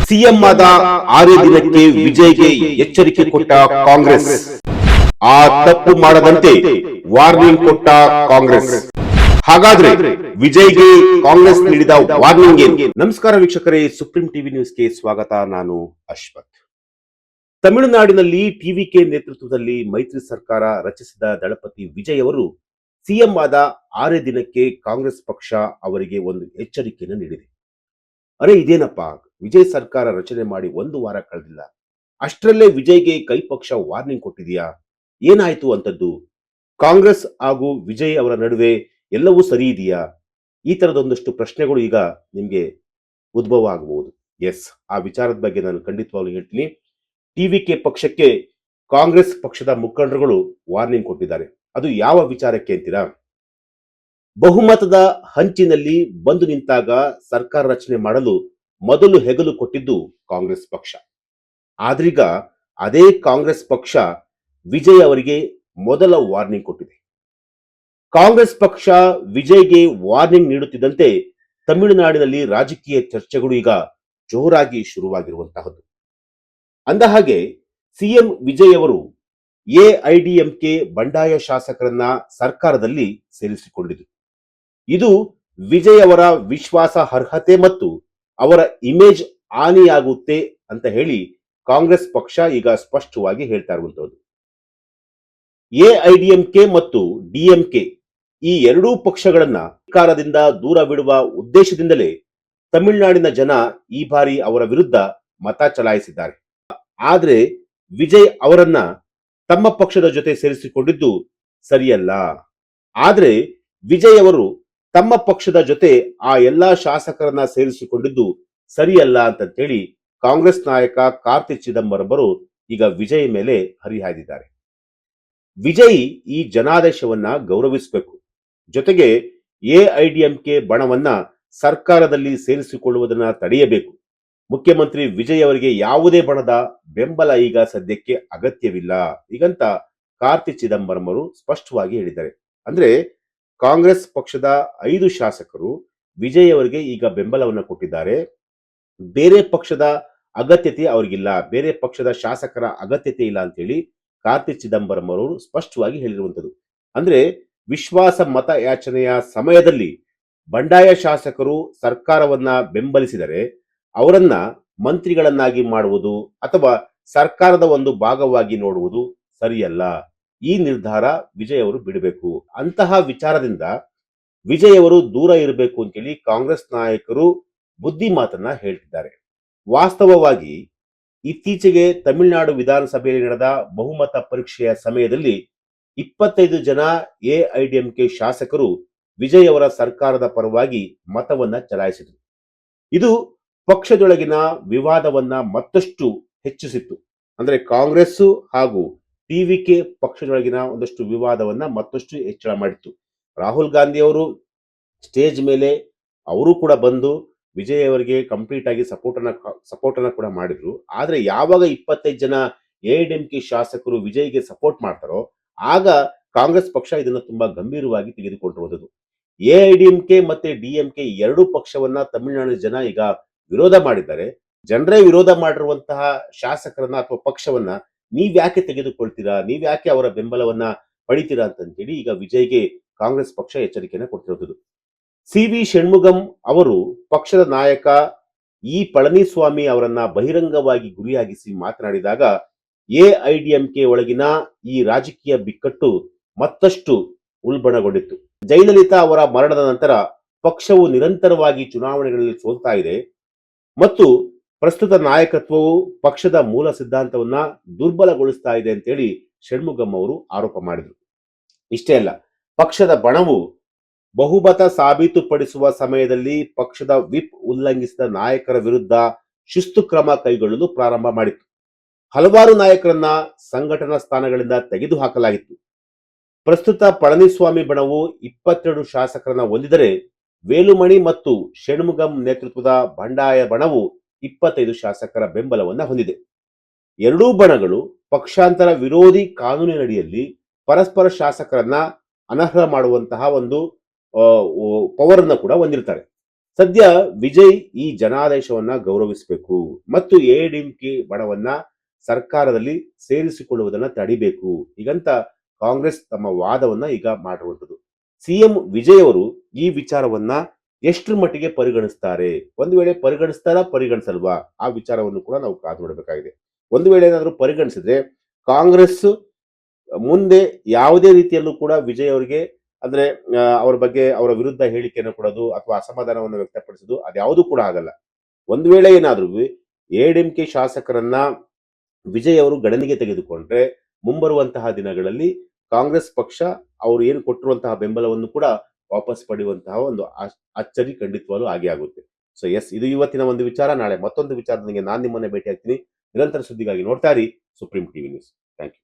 CM ಆದ 6 ದಿನಕ್ಕೆ ವಿಜಯ್ಗೆ ಎಚ್ಚರಿಕೆ ಕೊಟ್ಟ ಕಾಂಗ್ರೆಸ್. ಆ ತಪ್ಪು ಮಾಡದಂತೆ ವಾರ್ನಿಂಗ್ ಕೊಟ್ಟ ಕಾಂಗ್ರೆಸ್. ಹಾಗಾದ್ರೆ ವಿಜಯ್ಗೆ ಕಾಂಗ್ರೆಸ್ ನೀಡಿದ ವಾರ್ನಿಂಗ್ ಏನು? ನಮಸ್ಕಾರ ವೀಕ್ಷಕರೇ, ಸುಪ್ರೀಂ ಟಿವಿ ನ್ಯೂಸ್ಗೆ ಸ್ವಾಗತ. ನಾನು ಅಶ್ವಥ್. ತಮಿಳುನಾಡಿನಲ್ಲಿ ಟಿವಿಕೆ ನೇತೃತ್ವದಲ್ಲಿ ಮೈತ್ರಿ ಸರ್ಕಾರ ರಚಿಸಿದ ದಳಪತಿ ವಿಜಯ್ ಅವರು ಸಿಎಂ ಆದ 6 ದಿನಕ್ಕೆ ಕಾಂಗ್ರೆಸ್ ಪಕ್ಷ ಅವರಿಗೆ ಒಂದು ಎಚ್ಚರಿಕೆಯನ್ನು ನೀಡಿದೆ. ಅರೆ ಇದೇನಪ್ಪ, ವಿಜಯ್ ಸರ್ಕಾರ ರಚನೆ ಮಾಡಿ 1 ವಾರ ಕಳೆದಿಲ್ಲ, ಅಷ್ಟರಲ್ಲೇ ವಿಜಯ್ಗೆ ಕೈ ಪಕ್ಷ ವಾರ್ನಿಂಗ್ ಕೊಟ್ಟಿದೆಯಾ? ಏನಾಯ್ತು ಅಂತದ್ದು? ಕಾಂಗ್ರೆಸ್ ಹಾಗೂ ವಿಜಯ್ ಅವರ ನಡುವೆ ಎಲ್ಲವೂ ಸರಿ ಇದೆಯಾ? ಈ ತರದೊಂದಷ್ಟು ಪ್ರಶ್ನೆಗಳು ಈಗ ನಿಮ್ಗೆ ಉದ್ಭವ ಆಗಬಹುದು. ಎಸ್, ಆ ವಿಚಾರದ ಬಗ್ಗೆ ನಾನು ಖಂಡಿತವಾಗ್ಲೂ ಹೇಳ್ತೀನಿ. ಟಿವಿಕೆ ಪಕ್ಷಕ್ಕೆ ಕಾಂಗ್ರೆಸ್ ಪಕ್ಷದ ಮುಖಂಡರುಗಳು ವಾರ್ನಿಂಗ್ ಕೊಟ್ಟಿದ್ದಾರೆ. ಅದು ಯಾವ ವಿಚಾರಕ್ಕೆ ಅಂತೀರಾ? ಬಹುಮತದ ಹಂಚಿನಲ್ಲಿ ಬಂದು ನಿಂತಾಗ ಸರ್ಕಾರ ರಚನೆ ಮಾಡಲು ಮೊದಲು ಹೆಗಲು ಕೊಟ್ಟಿದ್ದು ಕಾಂಗ್ರೆಸ್ ಪಕ್ಷ. ಆದ್ರೀಗ ಅದೇ ಕಾಂಗ್ರೆಸ್ ಪಕ್ಷ ವಿಜಯ್ ಅವರಿಗೆ ಮೊದಲ ವಾರ್ನಿಂಗ್ ಕೊಟ್ಟಿದೆ. ಕಾಂಗ್ರೆಸ್ ಪಕ್ಷ ವಿಜಯ್ಗೆ ವಾರ್ನಿಂಗ್ ನೀಡುತ್ತಿದ್ದಂತೆ ತಮಿಳುನಾಡಿನಲ್ಲಿ ರಾಜಕೀಯ ಚರ್ಚೆಗಳು ಈಗ ಜೋರಾಗಿ ಶುರುವಾಗಿರುವಂತಹದ್ದು. ಅಂದಹಾಗೆ ಸಿಎಂ ವಿಜಯ್ ಅವರು ಎಐಡಿಎಂಕೆ ಬಂಡಾಯ ಶಾಸಕರನ್ನ ಸರ್ಕಾರದಲ್ಲಿ ಸೇರಿಸಿಕೊಂಡಿತು. ಇದು ವಿಜಯ್ ಅವರ ವಿಶ್ವಾಸ ಅರ್ಹತೆ ಮತ್ತು ಅವರ ಇಮೇಜ್ ಹಾನಿಯಾಗುತ್ತೆ ಅಂತ ಹೇಳಿ ಕಾಂಗ್ರೆಸ್ ಪಕ್ಷ ಈಗ ಸ್ಪಷ್ಟವಾಗಿ ಹೇಳ್ತಾ ಇರುವಂತದ್ದು. ಎಐಡಿಎಂಕೆ ಮತ್ತು ಡಿಎಂಕೆ ಈ ಎರಡೂ ಪಕ್ಷಗಳನ್ನ ಸರ್ಕಾರದಿಂದ ದೂರವಿಡುವ ಉದ್ದೇಶದಿಂದಲೇ ತಮಿಳುನಾಡಿನ ಜನ ಈ ಬಾರಿ ಅವರ ವಿರುದ್ಧ ಮತ ಚಲಾಯಿಸಿದ್ದಾರೆ. ಆದ್ರೆ ವಿಜಯ್ ಅವರನ್ನ ತಮ್ಮ ಪಕ್ಷದ ಜೊತೆ ಸೇರಿಸಿಕೊಂಡಿದ್ದು ಸರಿಯಲ್ಲ. ಆದ್ರೆ ವಿಜಯ್ ಅವರು ತಮ್ಮ ಪಕ್ಷದ ಜೊತೆ ಆ ಎಲ್ಲಾ ಶಾಸಕರನ್ನ ಸೇರಿಸಿಕೊಂಡಿದ್ದು ಸರಿಯಲ್ಲ ಅಂತ ಹೇಳಿ ಕಾಂಗ್ರೆಸ್ ನಾಯಕ ಕಾರ್ತಿ ಚಿದಂಬರಂ ಈಗ ವಿಜಯ್ ಮೇಲೆ ಹರಿಹಾಯ್ದಿದ್ದಾರೆ. ವಿಜಯ್ ಈ ಜನಾದೇಶವನ್ನ ಗೌರವಿಸಬೇಕು, ಜೊತೆಗೆ ಎಐಡಿಎಂಕೆ ಬಣವನ್ನ ಸರ್ಕಾರದಲ್ಲಿ ಸೇರಿಸಿಕೊಳ್ಳುವುದನ್ನ ತಡೆಯಬೇಕು. ಮುಖ್ಯಮಂತ್ರಿ ವಿಜಯ್ ಅವರಿಗೆ ಯಾವುದೇ ಬಣದ ಬೆಂಬಲ ಈಗ ಸದ್ಯಕ್ಕೆ ಅಗತ್ಯವಿಲ್ಲ ಈಗಂತ ಕಾರ್ತಿ ಚಿದಂಬರಂ ಅವರು ಸ್ಪಷ್ಟವಾಗಿ ಹೇಳಿದ್ದಾರೆ. ಅಂದ್ರೆ ಕಾಂಗ್ರೆಸ್ ಪಕ್ಷದ 5 ಶಾಸಕರು ವಿಜಯ್ ಅವರಿಗೆ ಈಗ ಬೆಂಬಲವನ್ನು ಕೊಟ್ಟಿದ್ದಾರೆ. ಬೇರೆ ಪಕ್ಷದ ಅಗತ್ಯತೆ ಅವರಿಗಿಲ್ಲ, ಬೇರೆ ಪಕ್ಷದ ಶಾಸಕರ ಅಗತ್ಯತೆ ಇಲ್ಲ ಅಂತೇಳಿ ಕಾರ್ತಿ ಚಿದಂಬರಂ ಅವರು ಸ್ಪಷ್ಟವಾಗಿ ಹೇಳಿರುವಂತದ್ದು. ಅಂದ್ರೆ ವಿಶ್ವಾಸ ಮತ ಯಾಚನೆಯ ಸಮಯದಲ್ಲಿ ಬಂಡಾಯ ಶಾಸಕರು ಸರ್ಕಾರವನ್ನ ಬೆಂಬಲಿಸಿದರೆ ಅವರನ್ನ ಮಂತ್ರಿಗಳನ್ನಾಗಿ ಮಾಡುವುದು ಅಥವಾ ಸರ್ಕಾರದ ಒಂದು ಭಾಗವಾಗಿ ನೋಡುವುದು ಸರಿಯಲ್ಲ. ಈ ನಿರ್ಧಾರ ವಿಜಯ್ ಅವರು ಬಿಡಬೇಕು. ಅಂತಹ ವಿಚಾರದಿಂದ ವಿಜಯ್ ಅವರು ದೂರ ಇರಬೇಕು ಅಂತೇಳಿ ಕಾಂಗ್ರೆಸ್ ನಾಯಕರು ಬುದ್ಧಿ ಮಾತನ್ನ ಹೇಳ್ತಿದ್ದಾರೆ. ವಾಸ್ತವವಾಗಿ ಇತ್ತೀಚೆಗೆ ತಮಿಳುನಾಡು ವಿಧಾನಸಭೆಯಲ್ಲಿ ನಡೆದ ಬಹುಮತ ಪರೀಕ್ಷೆಯ ಸಮಯದಲ್ಲಿ 25 ಜನ ಎಐಡಿಎಂಕೆ ಶಾಸಕರು ವಿಜಯ್ ಅವರ ಸರ್ಕಾರದ ಪರವಾಗಿ ಮತವನ್ನ ಚಲಾಯಿಸಿದರು. ಇದು ಪಕ್ಷದೊಳಗಿನ ವಿವಾದವನ್ನ ಮತ್ತಷ್ಟು ಹೆಚ್ಚಿಸಿತ್ತು. ಅಂದ್ರೆ ಕಾಂಗ್ರೆಸ್ ಹಾಗೂ ಟಿವಿಕೆ ಪಕ್ಷದೊಳಗಿನ ಒಂದಷ್ಟು ವಿವಾದವನ್ನ ಮತ್ತಷ್ಟು ಹೆಚ್ಚಳ ಮಾಡಿತ್ತು. ರಾಹುಲ್ ಗಾಂಧಿ ಅವರು ಸ್ಟೇಜ್ ಮೇಲೆ ಅವರು ಕೂಡ ಬಂದು ವಿಜಯ್ ಅವರಿಗೆ ಕಂಪ್ಲೀಟ್ ಆಗಿ ಸಪೋರ್ಟ್ ಅನ್ನ ಕೂಡ ಮಾಡಿದ್ರು. ಆದ್ರೆ ಯಾವಾಗ 25 ಜನ ಎಐಡಿಎಂಕೆ ಶಾಸಕರು ವಿಜಯ್ಗೆ ಸಪೋರ್ಟ್ ಮಾಡ್ತಾರೋ ಆಗ ಕಾಂಗ್ರೆಸ್ ಪಕ್ಷ ಇದನ್ನ ತುಂಬಾ ಗಂಭೀರವಾಗಿ ತೆಗೆದುಕೊಂಡಿರುವುದು. ಎಐಡಿಎಂಕೆ ಮತ್ತೆ ಡಿಎಂಕೆ ಎರಡೂ ಪಕ್ಷವನ್ನ ತಮಿಳುನಾಡಿನ ಜನ ಈಗ ವಿರೋಧ ಮಾಡಿದ್ದಾರೆ. ಜನರೇ ವಿರೋಧ ಮಾಡಿರುವಂತಹ ಶಾಸಕರನ್ನ ಅಥವಾ ಪಕ್ಷವನ್ನ ನೀವ್ಯಾಕೆ ತೆಗೆದುಕೊಳ್ತೀರಾ, ನೀವ್ಯಾಕೆ ಅವರ ಬೆಂಬಲವನ್ನ ಪಡಿತೀರಾ ಅಂತೇಳಿ ಈಗ ವಿಜಯ್ಗೆ ಕಾಂಗ್ರೆಸ್ ಪಕ್ಷ ಎಚ್ಚರಿಕೆಯನ್ನು ಕೊಡ್ತಿರುವುದು. ಸಿ.ವಿ. ಷಣ್ಮುಗಂ ಅವರು ಪಕ್ಷದ ನಾಯಕ ಇ ಪಳನಿಸ್ವಾಮಿ ಅವರನ್ನ ಬಹಿರಂಗವಾಗಿ ಗುರಿಯಾಗಿಸಿ ಮಾತನಾಡಿದಾಗ ಎಐಡಿಎಂಕೆ ಒಳಗಿನ ಈ ರಾಜಕೀಯ ಬಿಕ್ಕಟ್ಟು ಮತ್ತಷ್ಟು ಉಲ್ಬಣಗೊಂಡಿತ್ತು. ಜಯಲಲಿತಾ ಅವರ ಮರಣದ ನಂತರ ಪಕ್ಷವು ನಿರಂತರವಾಗಿ ಚುನಾವಣೆಗಳಲ್ಲಿ ಸೋಲ್ತಾ ಇದೆ ಮತ್ತು ಪ್ರಸ್ತುತ ನಾಯಕತ್ವವು ಪಕ್ಷದ ಮೂಲ ಸಿದ್ಧಾಂತವನ್ನ ದುರ್ಬಲಗೊಳಿಸ್ತಾ ಇದೆ ಅಂತೇಳಿ ಷಣ್ಮುಗಂ ಅವರು ಆರೋಪ ಮಾಡಿದರು. ಇಷ್ಟೇ ಅಲ್ಲ, ಪಕ್ಷದ ಬಣವು ಬಹುಮತ ಸಾಬೀತುಪಡಿಸುವ ಸಮಯದಲ್ಲಿ ಪಕ್ಷದ ವಿಪ್ ಉಲ್ಲಂಘಿಸಿದ ನಾಯಕರ ವಿರುದ್ಧ ಶಿಸ್ತು ಕ್ರಮ ಕೈಗೊಳ್ಳಲು ಪ್ರಾರಂಭ ಮಾಡಿತ್ತು. ಹಲವಾರು ನಾಯಕರನ್ನ ಸಂಘಟನಾ ಸ್ಥಾನಗಳಿಂದ ತೆಗೆದುಹಾಕಲಾಗಿತ್ತು. ಪ್ರಸ್ತುತ ಪಳನಿಸ್ವಾಮಿ ಬಣವು 22 ಶಾಸಕರನ್ನ ಹೊಂದಿದರೆ ವೇಲುಮಣಿ ಮತ್ತು ಷಣ್ಮುಗಂ ನೇತೃತ್ವದ ಬಂಡಾಯ ಬಣವು 25 ಶಾಸಕರ ಬೆಂಬಲವನ್ನ ಹೊಂದಿದೆ. ಎರಡೂ ಬಣಗಳು ಪಕ್ಷಾಂತರ ವಿರೋಧಿ ಕಾನೂನಿನಡಿಯಲ್ಲಿ ಪರಸ್ಪರ ಶಾಸಕರನ್ನ ಅನರ್ಹ ಮಾಡುವಂತಹ ಒಂದು ಪವರ್ ಅನ್ನ ಕೂಡ ಹೊಂದಿರ್ತಾರೆ. ಸದ್ಯ ವಿಜಯ್ ಈ ಜನಾದೇಶವನ್ನ ಗೌರವಿಸಬೇಕು ಮತ್ತು ಎಐಎಡಿಎಂಕೆ ಬಣವನ್ನ ಸರ್ಕಾರದಲ್ಲಿ ಸೇರಿಸಿಕೊಳ್ಳುವುದನ್ನ ತಡಿಬೇಕು ಹೀಗಂತ ಕಾಂಗ್ರೆಸ್ ತಮ್ಮ ವಾದವನ್ನ ಈಗ ಮಾಡಿರುವಂತದ್ದು. ಸಿಎಂ ವಿಜಯ್ ಅವರು ಈ ವಿಚಾರವನ್ನ ಎಷ್ಟರ ಮಟ್ಟಿಗೆ ಪರಿಗಣಿಸ್ತಾರೆ, ಒಂದು ವೇಳೆ ಪರಿಗಣಿಸಲ್ವಾ, ಆ ವಿಚಾರವನ್ನು ಕೂಡ ನಾವು ಕಾದು ನೋಡಬೇಕಾಗಿದೆ. ಒಂದು ವೇಳೆ ಏನಾದರೂ ಪರಿಗಣಿಸಿದ್ರೆ ಕಾಂಗ್ರೆಸ್ ಮುಂದೆ ಯಾವುದೇ ರೀತಿಯಲ್ಲೂ ಕೂಡ ವಿಜಯ್ ಅವರಿಗೆ ಅಂದ್ರೆ ಅವ್ರ ಬಗ್ಗೆ ಅವರ ವಿರುದ್ಧ ಹೇಳಿಕೆಯನ್ನು ಕೊಡೋದು ಅಥವಾ ಅಸಮಾಧಾನವನ್ನು ವ್ಯಕ್ತಪಡಿಸೋದು ಅದ್ಯಾವುದು ಕೂಡ ಆಗಲ್ಲ. ಒಂದು ವೇಳೆ ಏನಾದ್ರೂ ಎಐಎಡಿಎಂಕೆ ಶಾಸಕರನ್ನ ವಿಜಯ್ ಅವರು ಗಣನೆಗೆ ತೆಗೆದುಕೊಂಡ್ರೆ ಮುಂಬರುವಂತಹ ದಿನಗಳಲ್ಲಿ ಕಾಂಗ್ರೆಸ್ ಪಕ್ಷ ಅವರು ಏನು ಕೊಟ್ಟಿರುವಂತಹ ಬೆಂಬಲವನ್ನು ಕೂಡ ವಾಪಸ್ ಪಡೆಯುವಂತಹ ಒಂದು ಅಚ್ಚರಿ ಖಂಡಿತವಾಗ್ಲೂ ಆಗೇ ಆಗುತ್ತೆ. ಸೊ ಎಸ್, ಇದು ಇವತ್ತಿನ ಒಂದು ವಿಚಾರ. ನಾಳೆ ಮತ್ತೊಂದು ವಿಚಾರದೊಂದಿಗೆ ನಾನು ನಿಮ್ಮನ್ನ ಭೇಟಿ ಆಗ್ತೀನಿ. ನಿರಂತರ ಸುದ್ದಿಗಾಗಿ ನೋಡ್ತಾ ಇರಿ supreme TV news. Thank you.